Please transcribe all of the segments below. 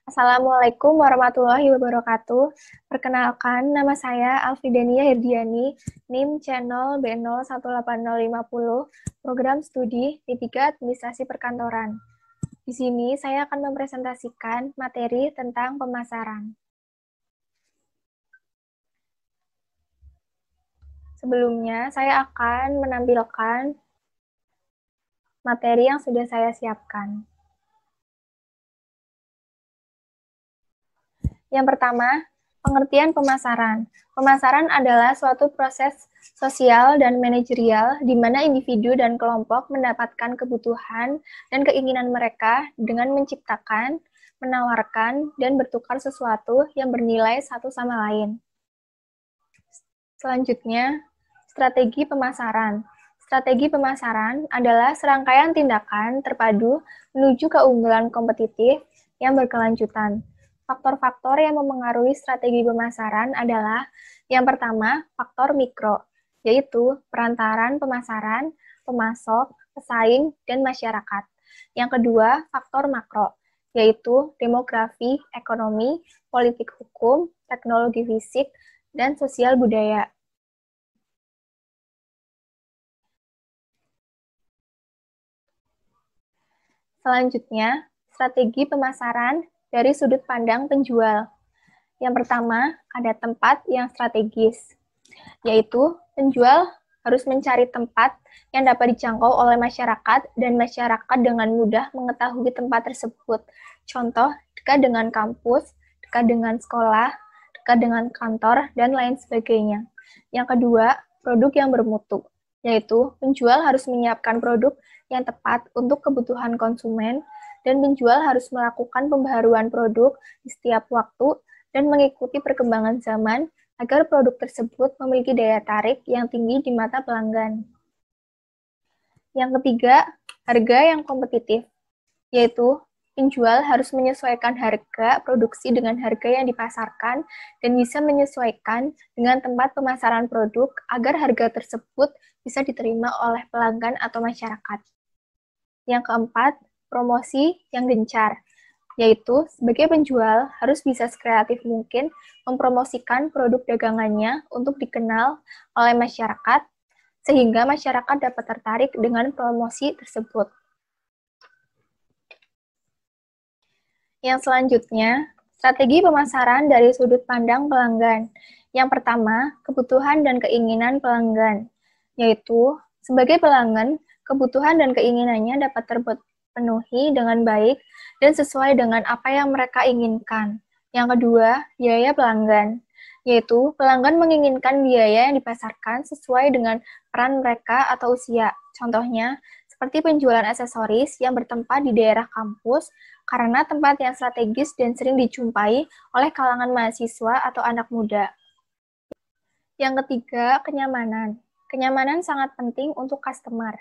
Assalamualaikum warahmatullahi wabarakatuh. Perkenalkan, nama saya Alfidania Herdiani, NIM Channel B018050, Program Studi D3 Administrasi Perkantoran. Di sini saya akan mempresentasikan materi tentang pemasaran. Sebelumnya, saya akan menampilkan materi yang sudah saya siapkan. Yang pertama, pengertian pemasaran. Pemasaran adalah suatu proses sosial dan manajerial di mana individu dan kelompok mendapatkan kebutuhan dan keinginan mereka dengan menciptakan, menawarkan, dan bertukar sesuatu yang bernilai satu sama lain. Selanjutnya, strategi pemasaran. Strategi pemasaran adalah serangkaian tindakan terpadu menuju keunggulan kompetitif yang berkelanjutan. Faktor-faktor yang memengaruhi strategi pemasaran adalah yang pertama, faktor mikro, yaitu perantaran pemasaran, pemasok, pesaing, dan masyarakat. Yang kedua, faktor makro, yaitu demografi, ekonomi, politik hukum, teknologi fisik, dan sosial budaya. Selanjutnya, strategi pemasaran dari sudut pandang penjual. Yang pertama, ada tempat yang strategis, yaitu penjual harus mencari tempat yang dapat dijangkau oleh masyarakat dan masyarakat dengan mudah mengetahui tempat tersebut. Contoh, dekat dengan kampus, dekat dengan sekolah, dekat dengan kantor, dan lain sebagainya. Yang kedua, produk yang bermutu, yaitu penjual harus menyiapkan produk yang tepat untuk kebutuhan konsumen, dan penjual harus melakukan pembaharuan produk di setiap waktu dan mengikuti perkembangan zaman agar produk tersebut memiliki daya tarik yang tinggi di mata pelanggan. Yang ketiga, harga yang kompetitif, yaitu penjual harus menyesuaikan harga produksi dengan harga yang dipasarkan dan bisa menyesuaikan dengan tempat pemasaran produk agar harga tersebut bisa diterima oleh pelanggan atau masyarakat. Yang keempat, promosi yang gencar, yaitu sebagai penjual harus bisa sekreatif mungkin mempromosikan produk dagangannya untuk dikenal oleh masyarakat, sehingga masyarakat dapat tertarik dengan promosi tersebut. Yang selanjutnya, strategi pemasaran dari sudut pandang pelanggan. Yang pertama, kebutuhan dan keinginan pelanggan, yaitu sebagai pelanggan, kebutuhan dan keinginannya dapat terpenuhi dengan baik dan sesuai dengan apa yang mereka inginkan. Yang kedua, biaya pelanggan, yaitu pelanggan menginginkan biaya yang dipasarkan sesuai dengan peran mereka atau usia. Contohnya, seperti penjualan aksesoris yang bertempat di daerah kampus karena tempat yang strategis dan sering dijumpai oleh kalangan mahasiswa atau anak muda. Yang ketiga, kenyamanan. Kenyamanan sangat penting untuk customer.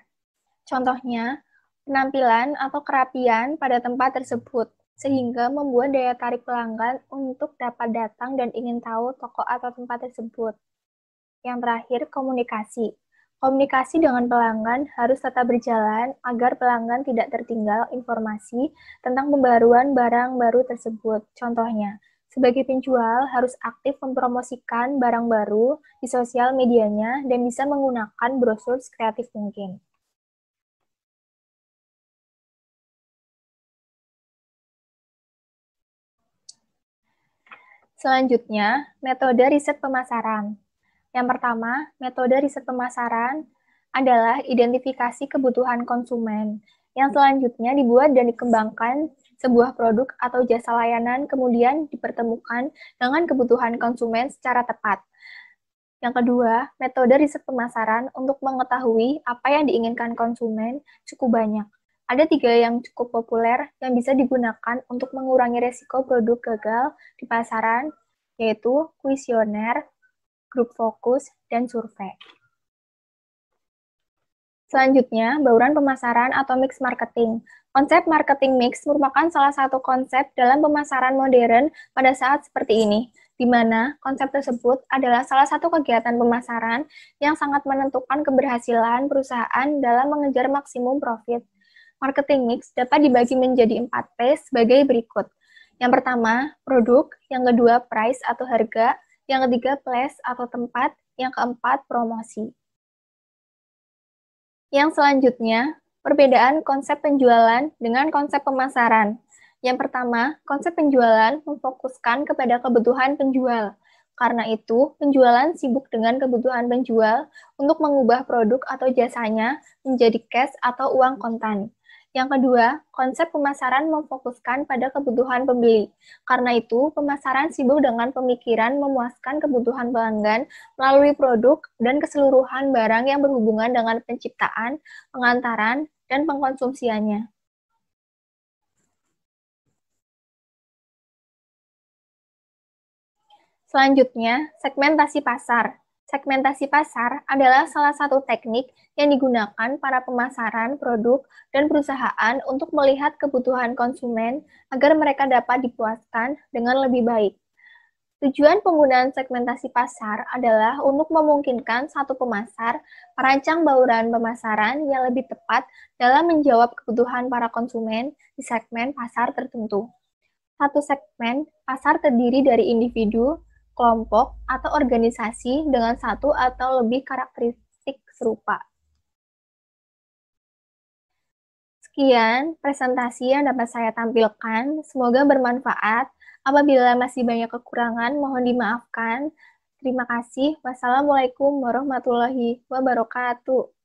Contohnya, penampilan atau kerapian pada tempat tersebut, sehingga membuat daya tarik pelanggan untuk dapat datang dan ingin tahu toko atau tempat tersebut. Yang terakhir, komunikasi. Komunikasi dengan pelanggan harus tetap berjalan agar pelanggan tidak tertinggal informasi tentang pembaruan barang baru tersebut. Contohnya, sebagai penjual harus aktif mempromosikan barang baru di sosial medianya dan bisa menggunakan brosur sekreatif mungkin. Selanjutnya, metode riset pemasaran. Yang pertama, metode riset pemasaran adalah identifikasi kebutuhan konsumen. Yang selanjutnya dibuat dan dikembangkan sebuah produk atau jasa layanan kemudian dipertemukan dengan kebutuhan konsumen secara tepat. Yang kedua, metode riset pemasaran untuk mengetahui apa yang diinginkan konsumen cukup banyak. Ada 3 yang cukup populer yang bisa digunakan untuk mengurangi resiko produk gagal di pasaran, yaitu kuesioner, grup fokus, dan survei. Selanjutnya, bauran pemasaran atau mix marketing. Konsep marketing mix merupakan salah satu konsep dalam pemasaran modern pada saat seperti ini, di mana konsep tersebut adalah salah satu kegiatan pemasaran yang sangat menentukan keberhasilan perusahaan dalam mengejar maksimum profit. Marketing mix dapat dibagi menjadi 4P sebagai berikut. Yang pertama, produk. Yang kedua, price atau harga. Yang ketiga, place atau tempat. Yang keempat, promosi. Yang selanjutnya, perbedaan konsep penjualan dengan konsep pemasaran. Yang pertama, konsep penjualan memfokuskan kepada kebutuhan penjual. Karena itu, penjualan sibuk dengan kebutuhan penjual untuk mengubah produk atau jasanya menjadi cash atau uang kontan. Yang kedua, konsep pemasaran memfokuskan pada kebutuhan pembeli. Karena itu, pemasaran sibuk dengan pemikiran memuaskan kebutuhan pelanggan melalui produk dan keseluruhan barang yang berhubungan dengan penciptaan, pengantaran, dan pengkonsumsiannya. Selanjutnya, segmentasi pasar. Segmentasi pasar adalah salah satu teknik yang digunakan para pemasaran produk dan perusahaan untuk melihat kebutuhan konsumen agar mereka dapat dipuaskan dengan lebih baik. Tujuan penggunaan segmentasi pasar adalah untuk memungkinkan satu pemasar merancang bauran pemasaran yang lebih tepat dalam menjawab kebutuhan para konsumen di segmen pasar tertentu. Satu segmen pasar terdiri dari individu, kelompok, atau organisasi dengan satu atau lebih karakteristik serupa. Sekian presentasi yang dapat saya tampilkan. Semoga bermanfaat. Apabila masih banyak kekurangan, mohon dimaafkan. Terima kasih. Wassalamualaikum warahmatullahi wabarakatuh.